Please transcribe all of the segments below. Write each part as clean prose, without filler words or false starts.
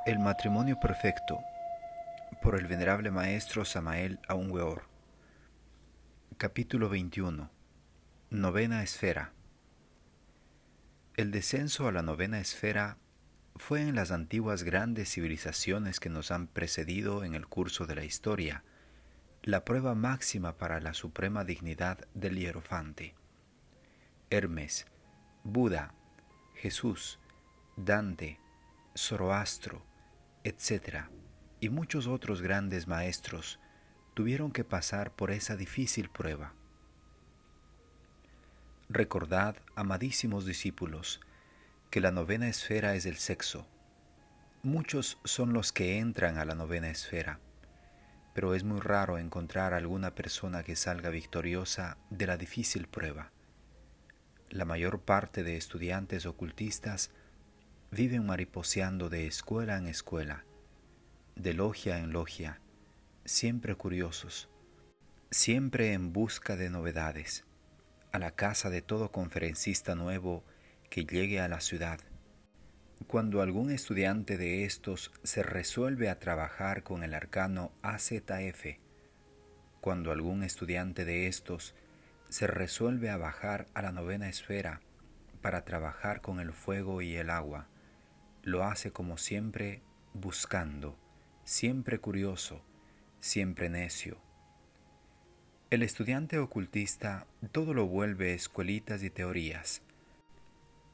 El matrimonio perfecto, por el venerable maestro Samael Aun Weor. Capítulo 21. Novena esfera. El descenso a la novena esfera fue en las antiguas grandes civilizaciones que nos han precedido en el curso de la historia, la prueba máxima para la suprema dignidad del hierofante. Hermes, Buda, Jesús, Dante, Zoroastro, etc., y muchos otros grandes maestros tuvieron que pasar por esa difícil prueba. Recordad, amadísimos discípulos, que la novena esfera es el sexo. Muchos son los que entran a la novena esfera, pero es muy raro encontrar alguna persona que salga victoriosa de la difícil prueba. La mayor parte de estudiantes ocultistas viven mariposeando de escuela en escuela, de logia en logia, siempre curiosos, siempre en busca de novedades, a la casa de todo conferencista nuevo que llegue a la ciudad. Cuando algún estudiante de estos se resuelve a trabajar con el arcano AZF, cuando algún estudiante de estos se resuelve a bajar a la novena esfera para trabajar con el fuego y el agua, lo hace como siempre buscando, siempre curioso, siempre necio. El estudiante ocultista todo lo vuelve escuelitas y teorías.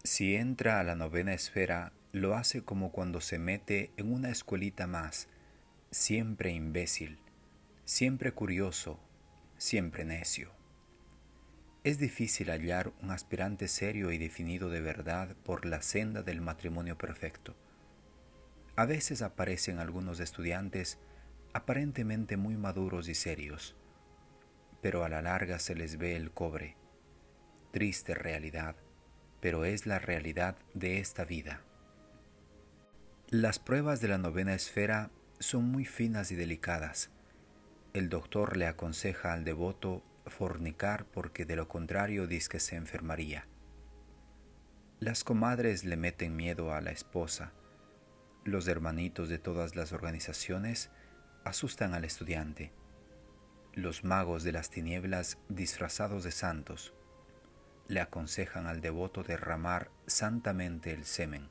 Si entra a la novena esfera, lo hace como cuando se mete en una escuelita más, siempre imbécil, siempre curioso, siempre necio. Es difícil hallar un aspirante serio y definido de verdad por la senda del matrimonio perfecto. A veces aparecen algunos estudiantes aparentemente muy maduros y serios, pero a la larga se les ve el cobre. Triste realidad, pero es la realidad de esta vida. Las pruebas de la novena esfera son muy finas y delicadas. El doctor le aconseja al devoto fornicar porque de lo contrario dice que se enfermaría. Las comadres le meten miedo a la esposa. Los hermanitos de todas las organizaciones asustan al estudiante. Los magos de las tinieblas disfrazados de santos le aconsejan al devoto derramar santamente el semen.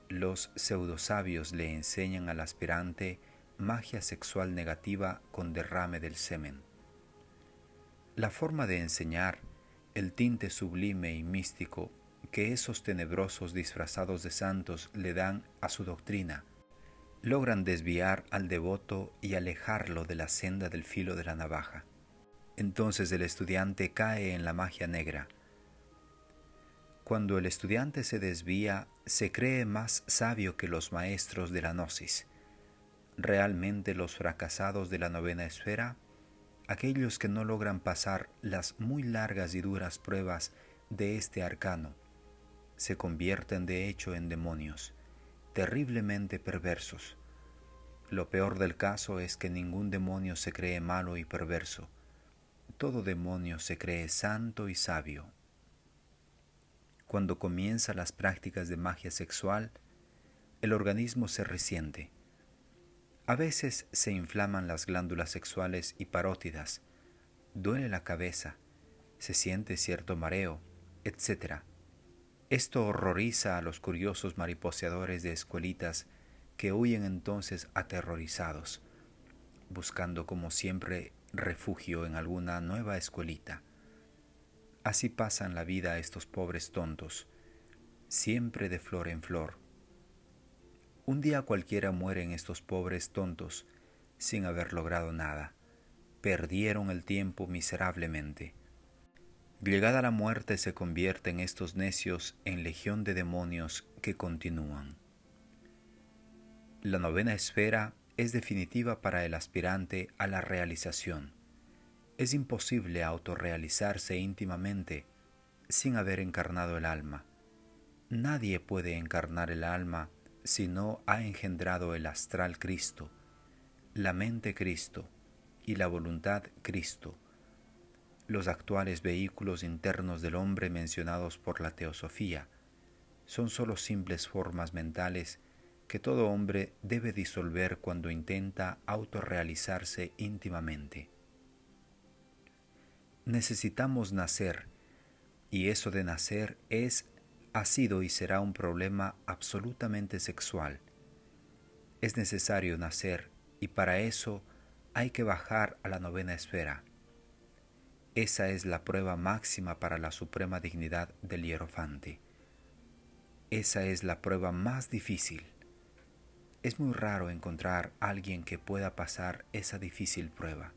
Los pseudosabios le enseñan al aspirante magia sexual negativa con derrame del semen. La forma de enseñar, el tinte sublime y místico que esos tenebrosos disfrazados de santos le dan a su doctrina, logran desviar al devoto y alejarlo de la senda del filo de la navaja. Entonces el estudiante cae en la magia negra. Cuando el estudiante se desvía, se cree más sabio que los maestros de la gnosis. Realmente los fracasados de la novena esfera, aquellos que no logran pasar las muy largas y duras pruebas de este arcano, se convierten de hecho en demonios, terriblemente perversos. Lo peor del caso es que ningún demonio se cree malo y perverso. Todo demonio se cree santo y sabio. Cuando comienza las prácticas de magia sexual, el organismo se resiente. A veces se inflaman las glándulas sexuales y parótidas, duele la cabeza, se siente cierto mareo, etc. Esto horroriza a los curiosos mariposeadores de escuelitas que huyen entonces aterrorizados, buscando como siempre refugio en alguna nueva escuelita. Así pasan la vida estos pobres tontos, siempre de flor en flor. Un día cualquiera mueren estos pobres tontos sin haber logrado nada. Perdieron el tiempo miserablemente. Llegada la muerte se convierten estos necios en legión de demonios que continúan. La novena esfera es definitiva para el aspirante a la realización. Es imposible autorrealizarse íntimamente sin haber encarnado el alma. Nadie puede encarnar el alma si no ha engendrado el astral Cristo, la mente Cristo y la voluntad Cristo, los actuales vehículos internos del hombre mencionados por la teosofía. Son solo simples formas mentales que todo hombre debe disolver cuando intenta autorrealizarse íntimamente. Necesitamos nacer, y eso de nacer ha sido y será un problema absolutamente sexual. Es necesario nacer, y para eso hay que bajar a la novena esfera. Esa es la prueba máxima para la suprema dignidad del hierofante. Esa es la prueba más difícil. Es muy raro encontrar a alguien que pueda pasar esa difícil prueba.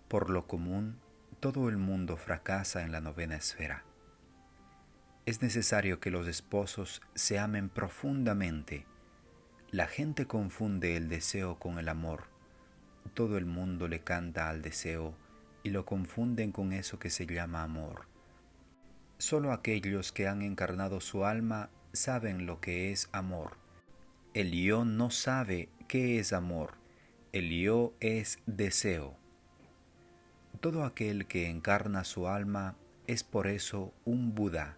Por lo común, todo el mundo fracasa en la novena esfera. Es necesario que los esposos se amen profundamente. La gente confunde el deseo con el amor. Todo el mundo le canta al deseo y lo confunden con eso que se llama amor. Solo aquellos que han encarnado su alma saben lo que es amor. El yo no sabe qué es amor. El yo es deseo. Todo aquel que encarna su alma es por eso un Buda.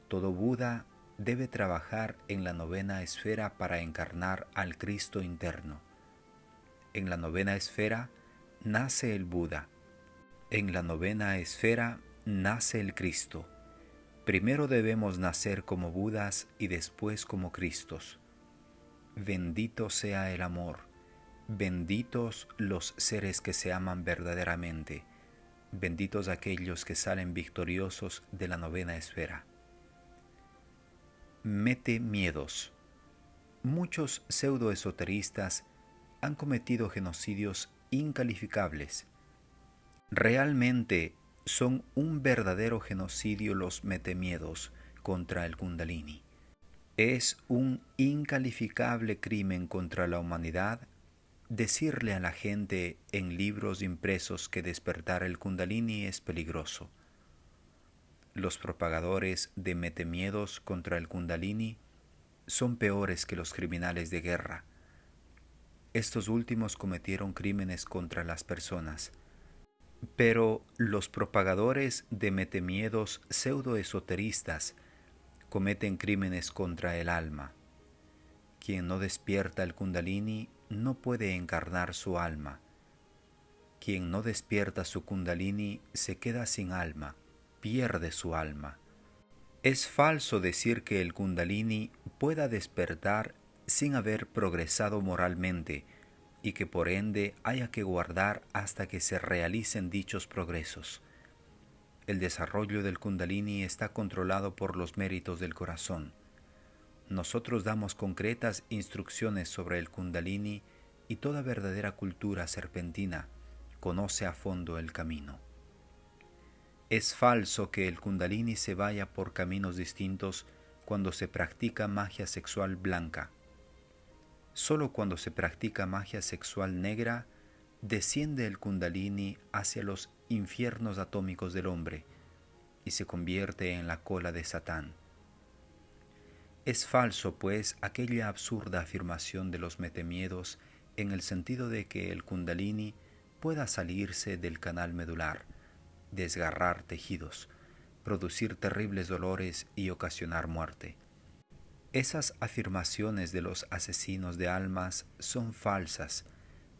Todo Buda debe trabajar en la novena esfera para encarnar al Cristo interno. En la novena esfera nace el Buda. En la novena esfera nace el Cristo. Primero debemos nacer como Budas y después como Cristos. Bendito sea el amor. Benditos los seres que se aman verdaderamente. Benditos aquellos que salen victoriosos de la novena esfera. Mete miedos. Muchos pseudoesoteristas han cometido genocidios incalificables. Realmente son un verdadero genocidio los metemiedos contra el Kundalini. Es un incalificable crimen contra la humanidad decirle a la gente en libros impresos que despertar el Kundalini es peligroso. Los propagadores de metemiedos contra el Kundalini son peores que los criminales de guerra. Estos últimos cometieron crímenes contra las personas, pero los propagadores de metemiedos pseudoesoteristas cometen crímenes contra el alma. Quien no despierta el Kundalini no puede encarnar su alma. Quien no despierta su Kundalini se queda sin alma, pierde su alma. Es falso decir que el Kundalini pueda despertar sin haber progresado moralmente y que por ende haya que guardar hasta que se realicen dichos progresos. El desarrollo del Kundalini está controlado por los méritos del corazón. Nosotros damos concretas instrucciones sobre el Kundalini y toda verdadera cultura serpentina conoce a fondo el camino. Es falso que el Kundalini se vaya por caminos distintos cuando se practica magia sexual blanca. Solo cuando se practica magia sexual negra, desciende el Kundalini hacia los infiernos atómicos del hombre y se convierte en la cola de Satán. Es falso, pues, aquella absurda afirmación de los metemiedos en el sentido de que el Kundalini pueda salirse del canal medular, desgarrar tejidos, producir terribles dolores y ocasionar muerte. Esas afirmaciones de los asesinos de almas son falsas,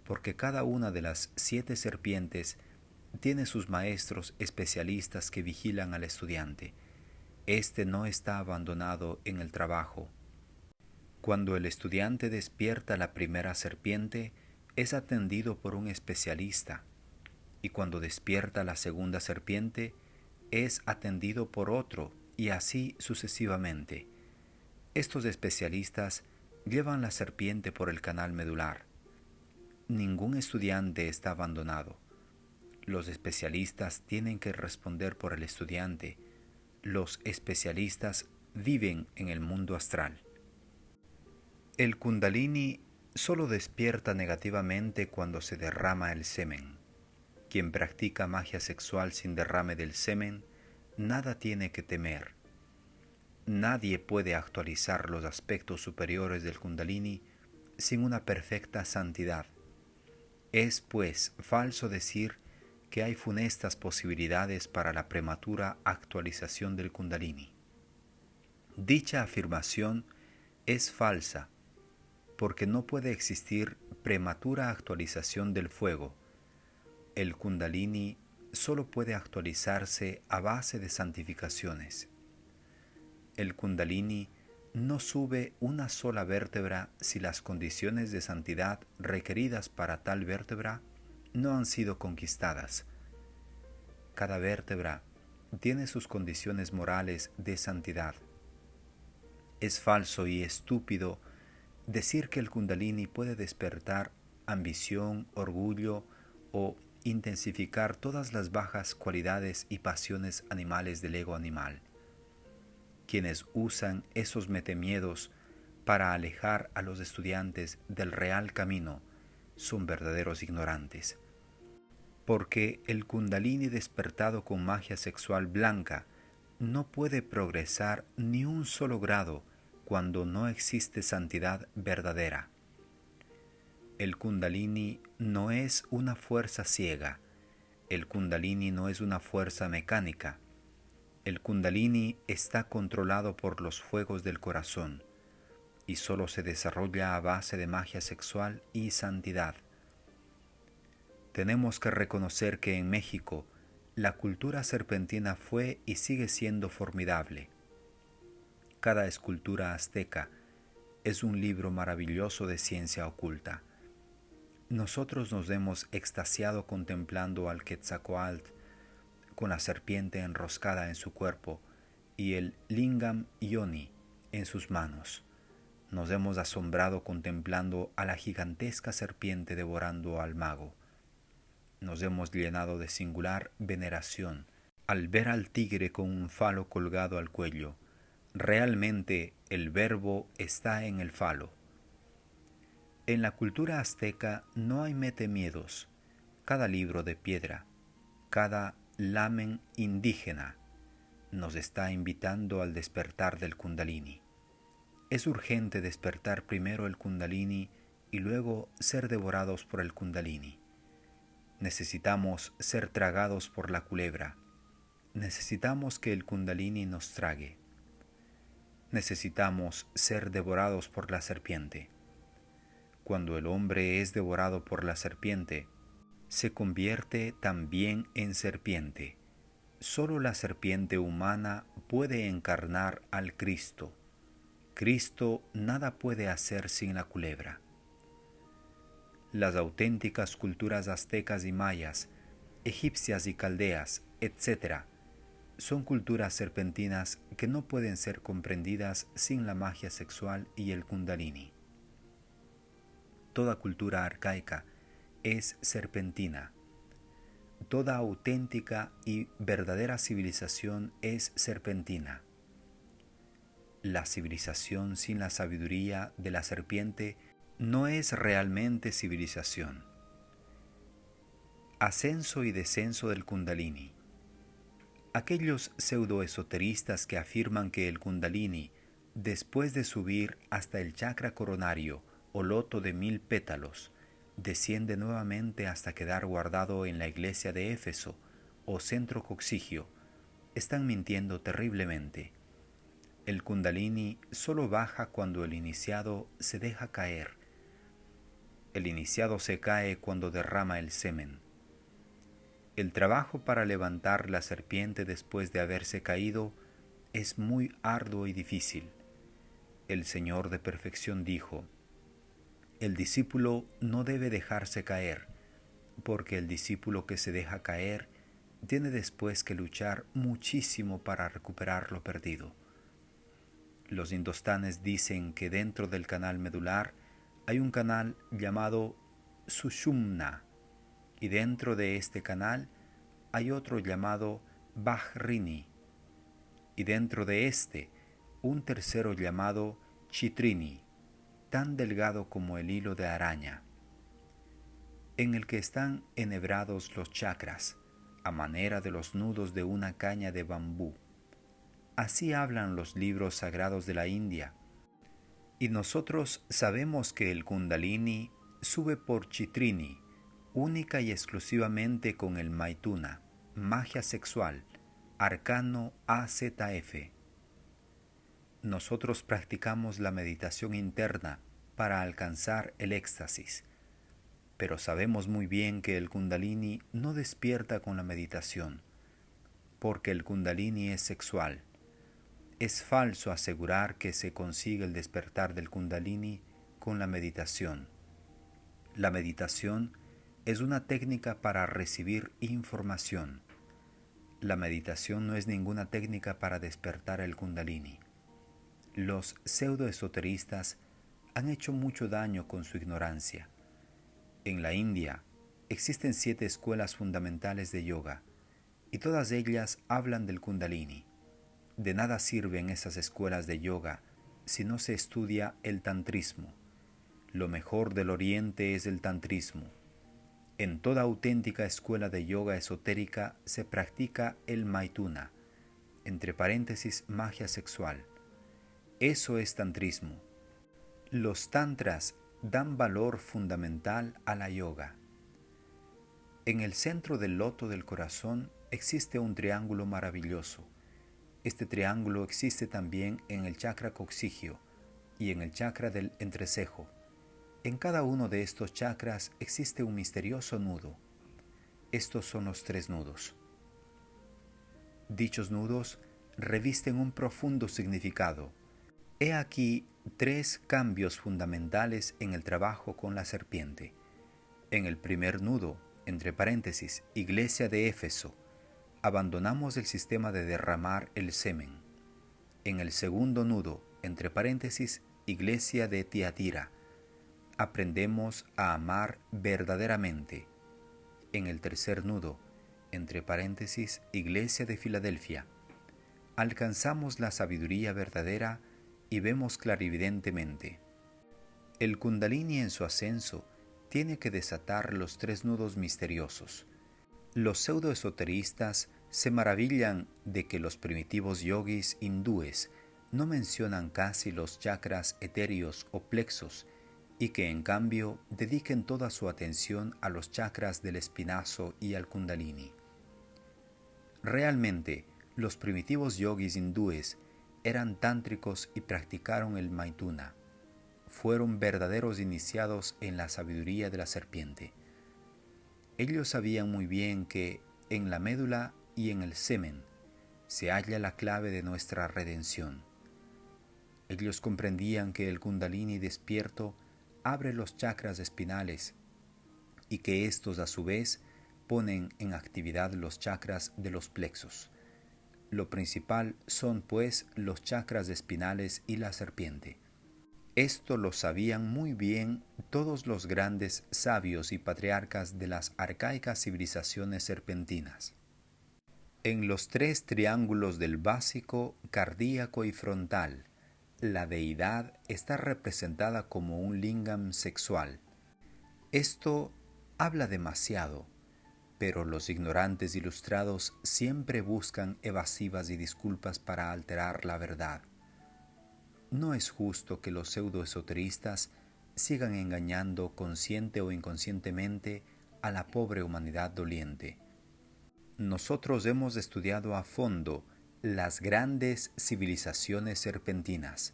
porque cada una de las 7 serpientes tiene sus maestros especialistas que vigilan al estudiante. Este no está abandonado en el trabajo. Cuando el estudiante despierta la primera serpiente, es atendido por un especialista, y cuando despierta la segunda serpiente, es atendido por otro, y así sucesivamente. Estos especialistas llevan la serpiente por el canal medular. Ningún estudiante está abandonado. Los especialistas tienen que responder por el estudiante. Los especialistas viven en el mundo astral. El Kundalini solo despierta negativamente cuando se derrama el semen. Quien practica magia sexual sin derrame del semen, nada tiene que temer. Nadie puede actualizar los aspectos superiores del Kundalini sin una perfecta santidad. Es, pues, falso decir que hay funestas posibilidades para la prematura actualización del Kundalini. Dicha afirmación es falsa, porque no puede existir prematura actualización del fuego. El Kundalini solo puede actualizarse a base de santificaciones. El Kundalini no sube una sola vértebra si las condiciones de santidad requeridas para tal vértebra no han sido conquistadas. Cada vértebra tiene sus condiciones morales de santidad. Es falso y estúpido decir que el Kundalini puede despertar ambición, orgullo o intensificar todas las bajas cualidades y pasiones animales del ego animal. Quienes usan esos metemiedos para alejar a los estudiantes del real camino son verdaderos ignorantes. Porque el Kundalini despertado con magia sexual blanca no puede progresar ni un solo grado cuando no existe santidad verdadera. El Kundalini no es una fuerza ciega. El Kundalini no es una fuerza mecánica. El Kundalini está controlado por los fuegos del corazón y solo se desarrolla a base de magia sexual y santidad. Tenemos que reconocer que en México la cultura serpentina fue y sigue siendo formidable. Cada escultura azteca es un libro maravilloso de ciencia oculta. Nosotros nos hemos extasiado contemplando al Quetzalcóatl con la serpiente enroscada en su cuerpo y el Lingam Yoni en sus manos. Nos hemos asombrado contemplando a la gigantesca serpiente devorando al mago. Nos hemos llenado de singular veneración al ver al tigre con un falo colgado al cuello. Realmente el verbo está en el falo. En la cultura azteca no hay metemiedos. Cada libro de piedra, cada lamen indígena nos está invitando al despertar del Kundalini. Es urgente despertar primero el Kundalini y luego ser devorados por el Kundalini. Necesitamos ser tragados por la culebra. Necesitamos que el Kundalini nos trague. Necesitamos ser devorados por la serpiente. Cuando el hombre es devorado por la serpiente, se convierte también en serpiente. Solo la serpiente humana puede encarnar al Cristo. Cristo nada puede hacer sin la culebra. Las auténticas culturas aztecas y mayas, egipcias y caldeas, etc., son culturas serpentinas que no pueden ser comprendidas sin la magia sexual y el Kundalini. Toda cultura arcaica es serpentina. Toda auténtica y verdadera civilización es serpentina. La civilización sin la sabiduría de la serpiente no es realmente civilización. Ascenso y descenso del Kundalini. Aquellos pseudoesoteristas que afirman que el Kundalini, después de subir hasta el chakra coronario o loto de 1000 pétalos, desciende nuevamente hasta quedar guardado en la iglesia de Éfeso o centro coxigio, están mintiendo terriblemente. El Kundalini solo baja cuando el iniciado se deja caer. El iniciado se cae cuando derrama el semen. El trabajo para levantar la serpiente después de haberse caído es muy arduo y difícil. El Señor de Perfección dijo: el discípulo no debe dejarse caer, porque el discípulo que se deja caer tiene después que luchar muchísimo para recuperar lo perdido. Los indostanes dicen que dentro del canal medular hay un canal llamado Sushumna, y dentro de este canal hay otro llamado Vajrini, y dentro de este un tercero llamado Chitrini, tan delgado como el hilo de araña, en el que están enhebrados los chakras, a manera de los nudos de una caña de bambú. Así hablan los libros sagrados de la India, y nosotros sabemos que el Kundalini sube por Chitrini, única y exclusivamente con el Maituna, magia sexual, arcano AZF. Nosotros practicamos la meditación interna para alcanzar el éxtasis. Pero sabemos muy bien que el Kundalini no despierta con la meditación, porque el Kundalini es sexual. Es falso asegurar que se consigue el despertar del Kundalini con la meditación. La meditación es una técnica para recibir información. La meditación no es ninguna técnica para despertar el Kundalini. Los pseudoesoteristas han hecho mucho daño con su ignorancia. En la India existen 7 escuelas fundamentales de yoga y todas ellas hablan del Kundalini. De nada sirven esas escuelas de yoga si no se estudia el tantrismo. Lo mejor del Oriente es el tantrismo. En toda auténtica escuela de yoga esotérica se practica el maituna, entre paréntesis magia sexual. Eso es tantrismo. Los tantras dan valor fundamental a la yoga. En el centro del loto del corazón existe un triángulo maravilloso. Este triángulo existe también en el chakra coxigio y en el chakra del entrecejo. En cada uno de estos chakras existe un misterioso nudo. Estos son los 3 nudos. Dichos nudos revisten un profundo significado. He aquí 3 cambios fundamentales en el trabajo con la serpiente. En el primer nudo, entre paréntesis, Iglesia de Éfeso, abandonamos el sistema de derramar el semen. En el segundo nudo, entre paréntesis, Iglesia de Tiatira, aprendemos a amar verdaderamente. En el tercer nudo, entre paréntesis, Iglesia de Filadelfia, alcanzamos la sabiduría verdadera y vemos clarividentemente. El Kundalini en su ascenso tiene que desatar los 3 nudos misteriosos. Los pseudoesoteristas se maravillan de que los primitivos yogis hindúes no mencionan casi los chakras etéreos o plexos y que en cambio dediquen toda su atención a los chakras del espinazo y al Kundalini. Realmente, los primitivos yogis hindúes eran tántricos y practicaron el maituna. Fueron verdaderos iniciados en la sabiduría de la serpiente. Ellos sabían muy bien que en la médula y en el semen se halla la clave de nuestra redención. Ellos comprendían que el Kundalini despierto abre los chakras espinales y que estos a su vez ponen en actividad los chakras de los plexos. Lo principal son pues los chakras espinales y la serpiente. Esto lo sabían muy bien todos los grandes sabios y patriarcas de las arcaicas civilizaciones serpentinas. En los 3 triángulos del básico, cardíaco y frontal, la deidad está representada como un lingam sexual. Esto habla demasiado, pero los ignorantes ilustrados siempre buscan evasivas y disculpas para alterar la verdad. No es justo que los pseudoesoteristas sigan engañando consciente o inconscientemente a la pobre humanidad doliente. Nosotros hemos estudiado a fondo las grandes civilizaciones serpentinas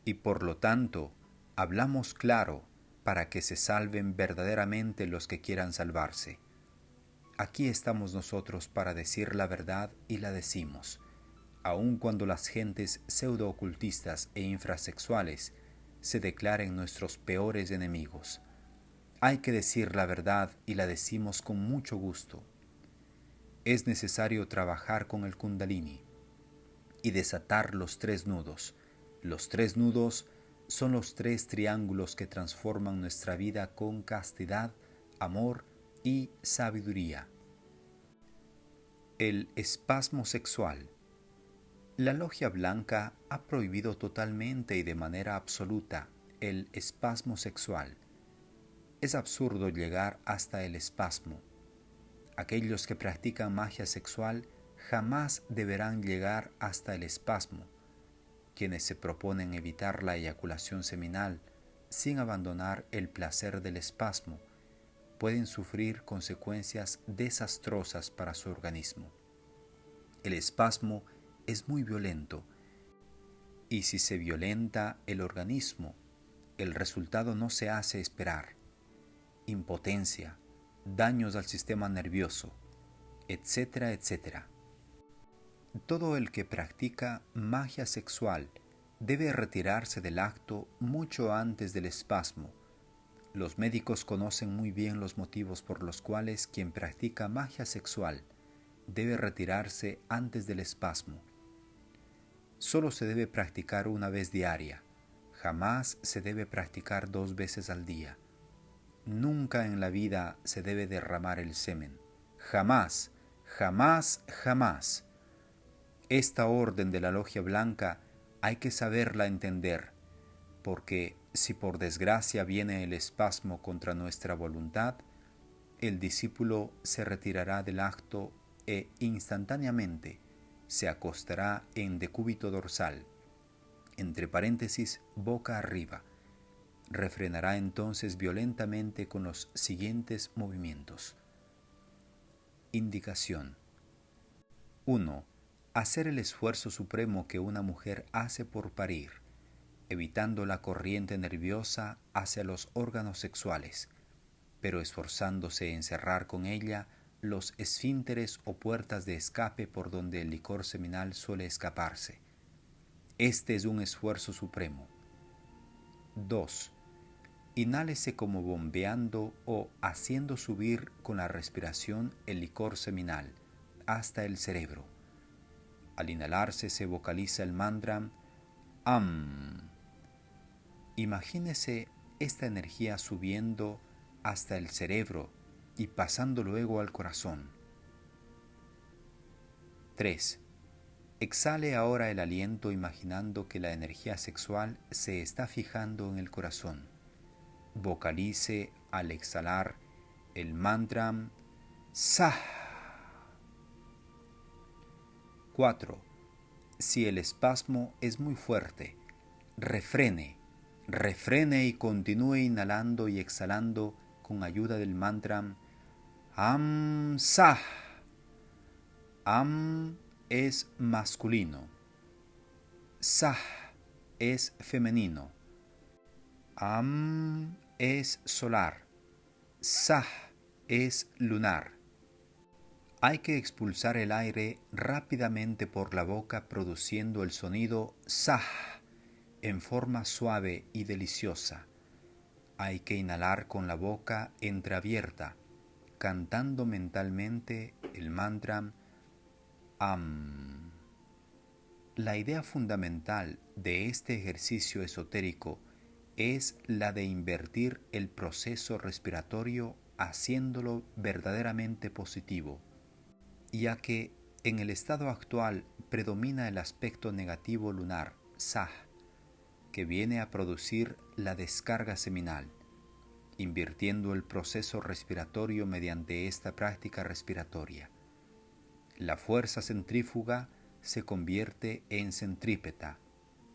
y por lo tanto hablamos claro para que se salven verdaderamente los que quieran salvarse. Aquí estamos nosotros para decir la verdad y la decimos, aun cuando las gentes pseudo-ocultistas e infrasexuales se declaren nuestros peores enemigos. Hay que decir la verdad y la decimos con mucho gusto. Es necesario trabajar con el Kundalini y desatar los 3 nudos. Los 3 nudos son los 3 triángulos que transforman nuestra vida con castidad, amor y sabiduría. El espasmo sexual. La Logia Blanca ha prohibido totalmente y de manera absoluta el espasmo sexual. Es absurdo llegar hasta el espasmo. Aquellos que practican magia sexual jamás deberán llegar hasta el espasmo. Quienes se proponen evitar la eyaculación seminal sin abandonar el placer del espasmo pueden sufrir consecuencias desastrosas para su organismo. El espasmo es muy violento y si se violenta el organismo, el resultado no se hace esperar. Impotencia, daños al sistema nervioso, etcétera, etcétera. Todo el que practica magia sexual debe retirarse del acto mucho antes del espasmo. Los médicos conocen muy bien los motivos por los cuales quien practica magia sexual debe retirarse antes del espasmo. Solo se debe practicar una vez diaria. Jamás se debe practicar 2 veces al día. Nunca en la vida se debe derramar el semen. Jamás, jamás, jamás. Esta orden de la Logia Blanca hay que saberla entender, porque si por desgracia viene el espasmo contra nuestra voluntad, el discípulo se retirará del acto e instantáneamente se acostará en decúbito dorsal, entre paréntesis, boca arriba. Refrenará entonces violentamente con los siguientes movimientos. Indicación. 1. Hacer el esfuerzo supremo que una mujer hace por parir, evitando la corriente nerviosa hacia los órganos sexuales, pero esforzándose en cerrar con ella los esfínteres o puertas de escape por donde el licor seminal suele escaparse. Este es un esfuerzo supremo. 2. Inhálese como bombeando o haciendo subir con la respiración el licor seminal hasta el cerebro. Al inhalarse se vocaliza el mantra Am. Imagínese esta energía subiendo hasta el cerebro y pasando luego al corazón. 3. Exhale ahora el aliento imaginando que la energía sexual se está fijando en el corazón. Vocalice al exhalar el mantra Sah. 4. Si el espasmo es muy fuerte, refrene y continúe inhalando y exhalando con ayuda del mantra Am Sah. Am es masculino, Sah es femenino. Am es solar, Sah es lunar. Hay que expulsar el aire rápidamente por la boca produciendo el sonido Sah en forma suave y deliciosa. Hay que inhalar con la boca entreabierta, cantando mentalmente el mantra Am. La idea fundamental de este ejercicio esotérico es la de invertir el proceso respiratorio haciéndolo verdaderamente positivo, ya que en el estado actual predomina el aspecto negativo lunar, Sah, que viene a producir la descarga seminal. Invirtiendo el proceso respiratorio mediante esta práctica respiratoria, la fuerza centrífuga se convierte en centrípeta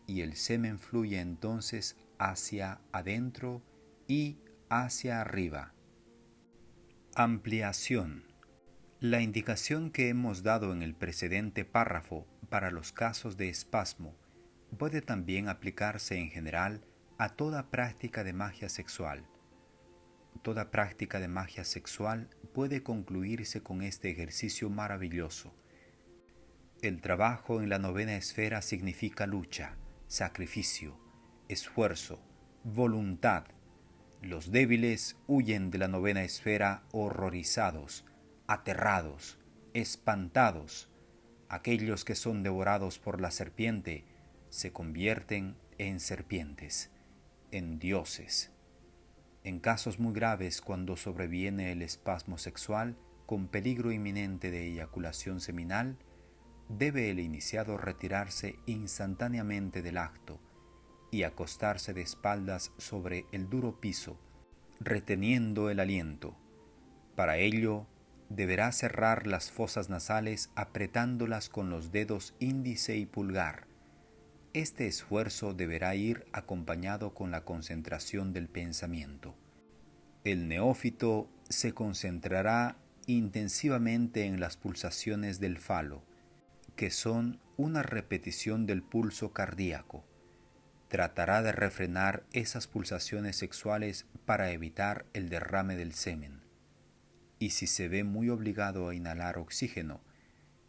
y el semen fluye entonces hacia adentro y hacia arriba. Ampliación. La indicación que hemos dado en el precedente párrafo para los casos de espasmo puede también aplicarse en general a toda práctica de magia sexual. Toda práctica de magia sexual puede concluirse con este ejercicio maravilloso. El trabajo en la novena esfera significa lucha, sacrificio, esfuerzo, voluntad. Los débiles huyen de la novena esfera horrorizados, aterrados, espantados. Aquellos que son devorados por la serpiente se convierten en serpientes, en dioses. En casos muy graves, cuando sobreviene el espasmo sexual con peligro inminente de eyaculación seminal, debe el iniciado retirarse instantáneamente del acto y acostarse de espaldas sobre el duro piso, reteniendo el aliento. Para ello, deberá cerrar las fosas nasales apretándolas con los dedos índice y pulgar. Este esfuerzo deberá ir acompañado con la concentración del pensamiento. El neófito se concentrará intensivamente en las pulsaciones del falo, que son una repetición del pulso cardíaco. Tratará de refrenar esas pulsaciones sexuales para evitar el derrame del semen. Y si se ve muy obligado a inhalar oxígeno,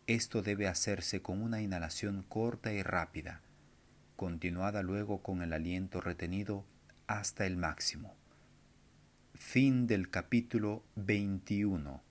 esto debe hacerse con una inhalación corta y rápida, continuada luego con el aliento retenido hasta el máximo. Fin del capítulo 21.